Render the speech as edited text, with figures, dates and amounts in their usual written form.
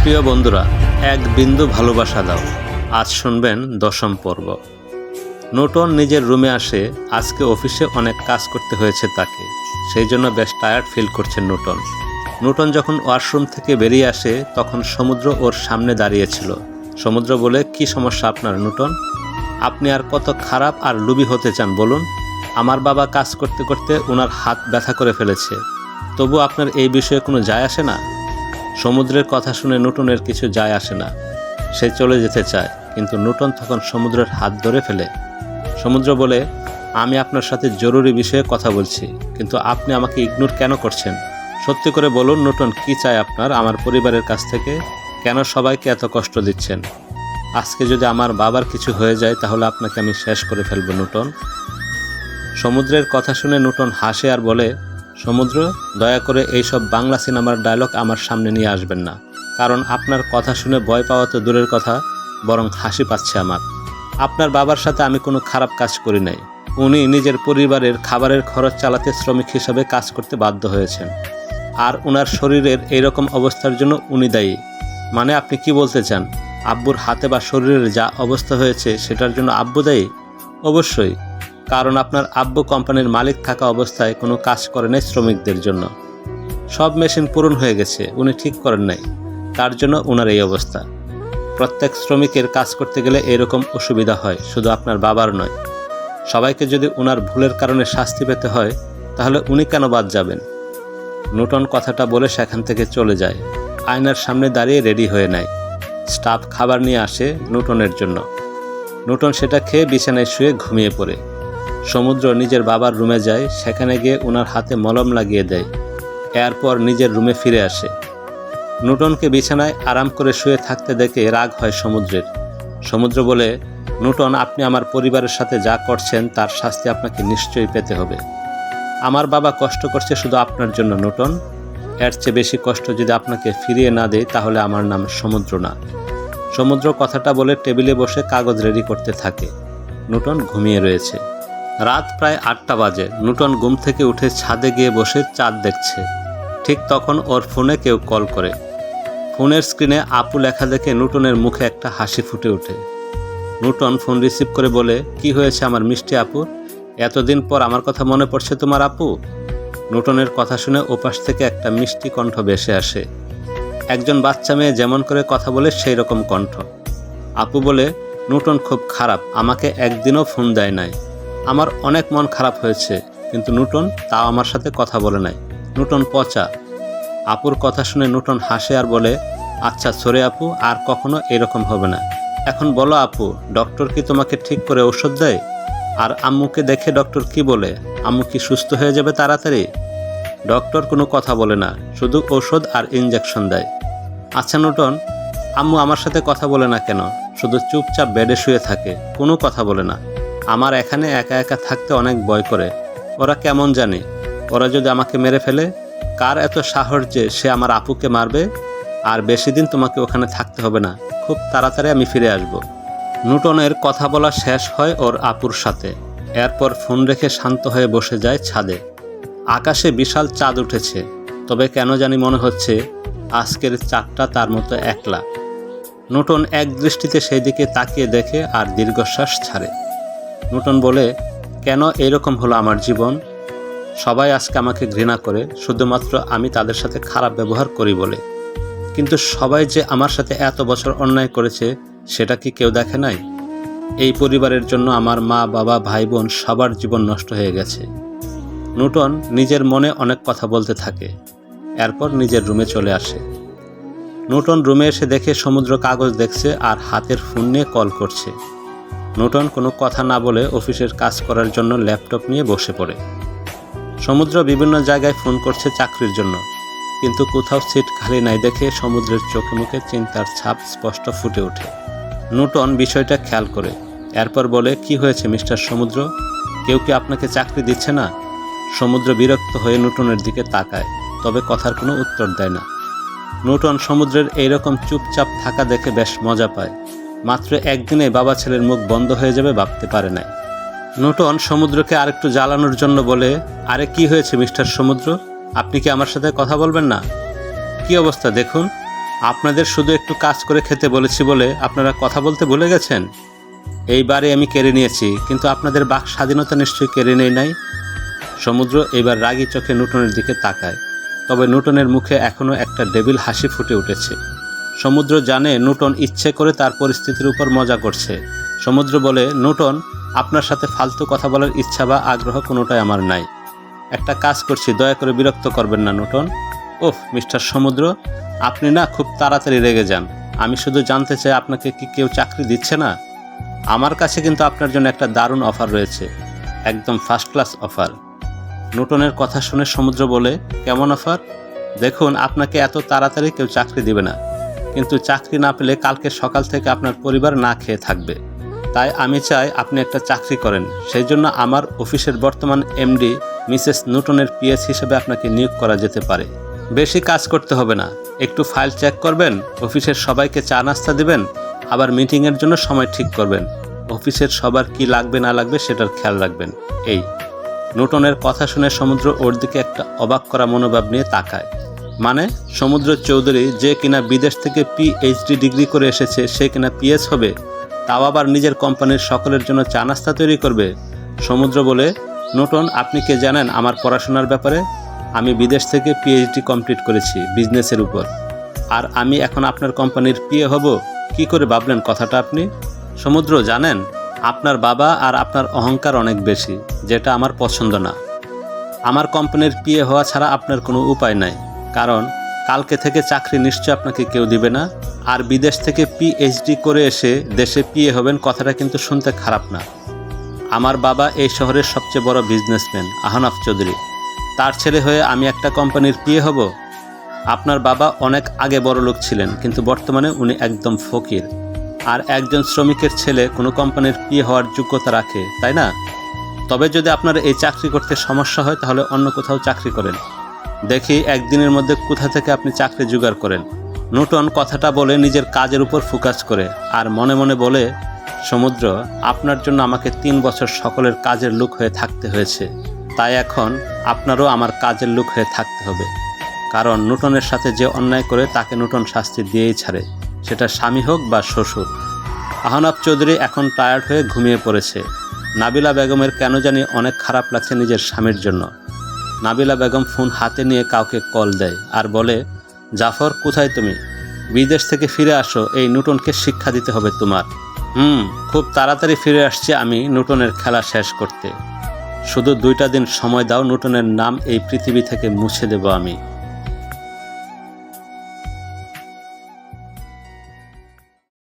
প্রিয় বন্ধুরা, এক বিন্দু ভালোবাসা দাও। আজ শুনবেন 10ম পর্ব। নূতন নিজের রুমে আসে। আজকে অফিসে অনেক কাজ করতে হয়েছে তাকে, সেই জন্য বেশ টায়ার্ড ফিল করছে নূতন যখন ওয়াশরুম থেকে বেরিয়ে আসে তখন সমুদ্র ওর সামনে দাঁড়িয়েছিল। সমুদ্র বলে, কি সমস্যা আপনার নূতন? আপনি আর কত খারাপ আর লুবি হতে চান বলুন? আমার বাবা কাজ করতে করতে ওনার হাত ব্যথা করে ফেলেছে, তবু আপনার এই বিষয়ে কোনো যায় আসে না? সমুদ্রের কথা শুনে নূতনের কিছু যায় আসে না। সে চলে যেতে চায়, কিন্তু নূতন তখন সমুদ্রের হাত ধরে ফেলে। সমুদ্র বলে, আমি আপনার সাথে জরুরি বিষয়ে কথা বলছি, কিন্তু আপনি আমাকে ইগনোর কেন করছেন? সত্যি করে বলুন নূতন, কি চাই আপনার আমার পরিবারের কাছ থেকে? কেন সবাইকে এত কষ্ট দিচ্ছেন? আজকে যদি আমার বাবার কিছু হয়ে যায় তাহলে আপনাকে আমি শেষ করে ফেলব নূতন। সমুদ্রের কথা শুনে নূতন হাসে আর বলে, সমুদ্র, দয়া করে এইসব বাংলা সিনেমার ডায়লগ আমার সামনে নিয়ে আসবেন না, কারণ আপনার কথা শুনে ভয় পাওয়া তো দূরের কথা, বরং হাসি পাচ্ছে আমার। আপনার বাবার সাথে আমি কোনো খারাপ কাজ করি নাই। উনি নিজের পরিবারের খাবারের খরচ চালাতে শ্রমিক হিসাবে কাজ করতে বাধ্য হয়েছেন, আর ওনার শরীরের এইরকম অবস্থার জন্য উনি দায়ী। মানে আপনি কি বলতে চান, আব্বুর হাতে বা শরীরের যা অবস্থা হয়েছে সেটার জন্য আব্বু দায়ী? অবশ্যই, কারণ আপনার আব্বু কোম্পানির মালিক থাকা অবস্থায় কোনো কাজ করে নাই শ্রমিকদের জন্য। সব মেশিন পূরণ হয়ে গেছে, উনি ঠিক করেন নাই, তার জন্য ওনার এই অবস্থা। প্রত্যেক শ্রমিকের কাজ করতে গেলে এরকম অসুবিধা হয়, শুধু আপনার বাবার নয়। সবাইকে যদি ওনার ভুলের কারণে শাস্তি পেতে হয় তাহলে উনি কেন বাদ যাবেন? নূতন কথাটা বলে সেখান থেকে চলে যায়। আয়নার সামনে দাঁড়িয়ে রেডি হয়ে নেয়। স্টাফ খাবার নিয়ে আসে নূতনের জন্য। নূতন সেটা খেয়ে বিছানায় শুয়ে ঘুমিয়ে পড়ে। সমুদ্র নিজের বাবার রুমে যায়, সেখানে গিয়ে ওনার হাতে মলম লাগিয়ে দেয়। এরপর নিজের রুমে ফিরে আসে। নূতনকে বিছানায় আরাম করে শুয়ে থাকতে দেখে রাগ হয় সমুদ্রের। সমুদ্র বলে, নূতন, আপনি আমার পরিবারের সাথে যা করছেন তার শাস্তি আপনাকে নিশ্চয়ই পেতে হবে। আমার বাবা কষ্ট করছে শুধু আপনার জন্য নূতন। এর চেয়ে বেশি কষ্ট যদি আপনাকে ফিরিয়ে না দেয় তাহলে আমার নাম সমুদ্র না। সমুদ্র কথাটা বলে টেবিলে বসে কাগজ রেডি করতে থাকে। নূতন ঘুমিয়ে রয়েছে। রাত প্রায় 8টা বাজে। নূতন ঘুম থেকে উঠে ছাদে গিয়ে বসে চাঁদ দেখছে। ঠিক তখন ওর ফোনে কেউ কল করে। ফোনের স্ক্রিনে আপু লেখা দেখে নূতনের মুখে একটা হাসি ফুটে ওঠে। নূতন ফোন রিসিভ করে বলে, কি হয়েছে আমার মিষ্টি আপু? এতদিন পর আমার কথা মনে পড়ছে তোমার আপু? নূতনের কথা শুনে ওপাশ থেকে একটা মিষ্টি কণ্ঠ ভেসে আসে। একজন বাচ্চা মেয়ে যেমন করে কথা বলে সেই রকম কণ্ঠ। আপু বলে, নূতন খুব খারাপ, আমাকে একদিনও ফোন দেয় নাই। আমার অনেক মন খারাপ হয়েছে, কিন্তু নূতন তাও আমার সাথে কথা বলে নাই। নূতন পচা। আপুর কথা শুনে নূতন হাসে আর বলে, আচ্ছা সরে আপু, আর কখনো এরকম হবে না। এখন বলো আপু, ডক্টর কি তোমাকে ঠিক করে ওষুধ দেয়? আর আম্মুকে দেখে ডক্টর কি বলে? আম্মু কি সুস্থ হয়ে যাবে তাড়াতাড়ি? ডক্টর কোনো কথা বলে না, শুধু ওষুধ আর ইঞ্জেকশন দেয়। আচ্ছা নূতন, আম্মু আমার সাথে কথা বলে না কেন? শুধু চুপচাপ বেডে শুয়ে থাকে, কোনো কথা বলে না। আমার এখানে একা একা থাকতে অনেক ভয় করে। ওরা কেমন জানে, ওরা যদি আমাকে মেরে ফেলে? কার এত সাহস যে সে আমার আপুকে মারবে? আর বেশি দিন তোমাকে ওখানে থাকতে হবে না, খুব তাড়াতাড়ি আমি ফিরে আসব। নূতনের কথা বলা শেষ হয় ওর আপুর সাথে। এরপর ফোন রেখে শান্ত হয়ে বসে যায় ছাদে। আকাশে বিশাল চাঁদ উঠেছে, তবে কেন জানি মনে হচ্ছে আজকের চাঁদটা তার মতো একলা। নূতন এক দৃষ্টিতে সেই দিকে তাকিয়ে দেখে আর দীর্ঘশ্বাস ছাড়ে। নূতন বলে, কেন এরকম হলো আমার জীবন? সবাই আজকে আমাকে ঘৃণা করে শুধুমাত্র আমি তাদের সাথে খারাপ ব্যবহার করি বলে। কিন্তু সবাই যে আমার সাথে এত বছর অন্যায় করেছে সেটা কি কেউ দেখে নাই? এই পরিবারের জন্য আমার মা, বাবা, ভাই, বোন সবার জীবন নষ্ট হয়ে গেছে। নূতন নিজের মনে অনেক কথা বলতে থাকে। এরপর নিজের রুমে চলে আসে। নূতন রুমে এসে দেখে সমুদ্র কাগজ দেখছে আর হাতের ফোন নিয়ে কল করছে। নূতন কোনো কথা না বলে অফিসের কাজ করার জন্য ল্যাপটপ নিয়ে বসে পড়ে। সমুদ্র বিভিন্ন জায়গায় ফোন করছে চাকরির জন্য, কিন্তু কোথাও সিট খালি নাই দেখে সমুদ্রের চোখে মুখে চিন্তার ছাপ স্পষ্ট ফুটে ওঠে। নূতন বিষয়টা খেয়াল করে। এরপর বলে, কি হয়েছে মিস্টার সমুদ্র? কেউ কি আপনাকে চাকরি দিচ্ছে না? সমুদ্র বিরক্ত হয়ে নূতনের দিকে তাকায়, তবে কথার কোনো উত্তর দেয় না। নূতন সমুদ্রের এইরকম চুপচাপ থাকা দেখে বেশ মজা পায়। মাত্র একদিনে বাবা ছেলের মুখ বন্ধ হয়ে যাবে ভাবতে পারে নাই। নূতন সমুদ্রকে আরেকটু জ্বালানোর জন্য বলে, আরে কি হয়েছে মিস্টার সমুদ্র? আপনি কি আমার সাথে কথা বলবেন না? কি অবস্থা দেখুন, আপনাদের শুধু একটু কাজ করে খেতে বলেছি বলে আপনারা কথা বলতে ভুলে গেছেন? এইবারে আমি কেড়ে নিয়েছি, কিন্তু আপনাদের বাক স্বাধীনতা নিশ্চয়ই কেড়ে নেই নাই। সমুদ্র এবার রাগী চোখে নূটনের দিকে তাকায়, তবে নূটনের মুখে এখনও একটা ডেভিল হাসি ফুটে উঠেছে। সমুদ্র জানে নূটন ইচ্ছে করে তার পরিস্থিতির উপর মজা করছে। সমুদ্র বলে, নূটন, আপনার সাথে ফালতু কথা বলার ইচ্ছা বা আগ্রহ কোনোটাই আমার নাই। একটা কাজ করছি, দয়া করে বিরক্ত করবেন না নূটন। ওহ মিস্টার সমুদ্র, আপনি না খুব তাড়াতাড়ি রেগে যান। আমি শুধু জানতে চাই, আপনাকে কি কেউ চাকরি দিচ্ছে না? আমার কাছে কিন্তু আপনার জন্য একটা দারুণ অফার রয়েছে, একদম ফার্স্ট ক্লাস অফার। নূটনের কথা শুনে সমুদ্র বলে, কেমন অফার? দেখুন, আপনাকে এত তাড়াতাড়ি কেউ চাকরি দিবে না, কিন্তু চাকরি না পেলে কালকে সকাল থেকে আপনার পরিবার না খেয়ে থাকবে। তাই আমি চাই আপনি একটা চাকরি করেন। সেই জন্য আমার অফিসের বর্তমান এমডি মিসেস নূটনের পিএস হিসেবে আপনাকে নিয়োগ করা যেতে পারে। বেশি কাজ করতে হবে না, একটু ফাইল চেক করবেন, অফিসের সবাইকে চা নাস্তা দেবেন, আবার মিটিংয়ের জন্য সময় ঠিক করবেন, অফিসের সবার কি লাগবে না লাগবে সেটার খেয়াল রাখবেন। এই নূটনের কথা শুনে সমুদ্র ওর দিকে একটা অবাক করা মনোভাব নিয়ে তাকায়। মানে সমুদ্র চৌধুরী, যে কিনা বিদেশ থেকে পিএইচডি ডিগ্রি করে এসেছে, সে কিনা পিএস হবে, তাও আবার নিজের কোম্পানির সকলের জন্য চা নাস্তা তৈরি করবে। সমুদ্র বলে, নূটন, আপনি কে জানেন আমার পড়াশোনার ব্যাপারে? আমি বিদেশ থেকে পিএইচডি কমপ্লিট করেছি বিজনেসের উপর, আর আমি এখন আপনার কোম্পানির পিএ হব। কি করে ভাবলেন কথাটা আপনি? সমুদ্র, জানেন, আপনার বাবা আর আপনার অহংকার অনেক বেশি, যেটা আমার পছন্দ না। আমার কোম্পানির পিএ হওয়া ছাড়া আপনার কোনো উপায় নাই, কারণ কালকে থেকে চাকরি নিশ্চয় আপনাকে কেউ দিবে না। আর বিদেশ থেকে পিএইচডি করে এসে দেশে পিএ হবেন, কথাটা কিন্তু শুনতে খারাপ না। আমার বাবা এই শহরের সবচেয়ে বড় বিজনেসম্যান আহনাফ চৌধুরী, তার ছেলে হয়ে আমি একটা কোম্পানির পিএ হব? আপনার বাবা অনেক আগে বড় লোক ছিলেন, কিন্তু বর্তমানে উনি একদম ফকির। আর একজন শ্রমিকের ছেলে কোনো কোম্পানির পিএ হওয়ার যোগ্যতা রাখে, তাই না? তবে যদি আপনার এই চাকরি করতে সমস্যা হয়, তাহলে অন্য কোথাও চাকরি করেন। দেখি একদিনের মধ্যে কোথা থেকে আপনি চাকরি জোগাড় করেন। নূটন কথাটা বলে নিজের কাজের উপর ফোকাস করে, আর মনে মনে বলে, সমুদ্র, আপনার জন্য আমাকে 3 বছর সকলের কাজের লোক হয়ে থাকতে হয়েছে, তাই এখন আপনারও আমার কাজের লোক হয়ে থাকতে হবে। কারণ নূটনের সাথে যে অন্যায় করে তাকে নূটন শাস্তি দিয়েই ছাড়ে, সেটা স্বামী হোক বা শ্বশুর। আহনাফ চৌধুরী এখন টায়ার্ড হয়ে ঘুমিয়ে পড়েছে। নাবিলা বেগমের কেন জানি অনেক খারাপ লাগছে নিজের স্বামীর জন্য। নাবিলা বেগম ফোন হাতে নিয়ে কাউকে কল দেয় আর বলে, জাফর, কোথায় তুমি? বিদেশ থেকে ফিরে আসো, এই নূটনকে শিক্ষা দিতে হবে তোমার। খুব তাড়াতাড়ি ফিরে আসছি আমি নূটনের খেলা শেষ করতে। শুধু 2টা দিন সময় দাও, নূটনের নাম এই পৃথিবী থেকে মুছে দেব আমি।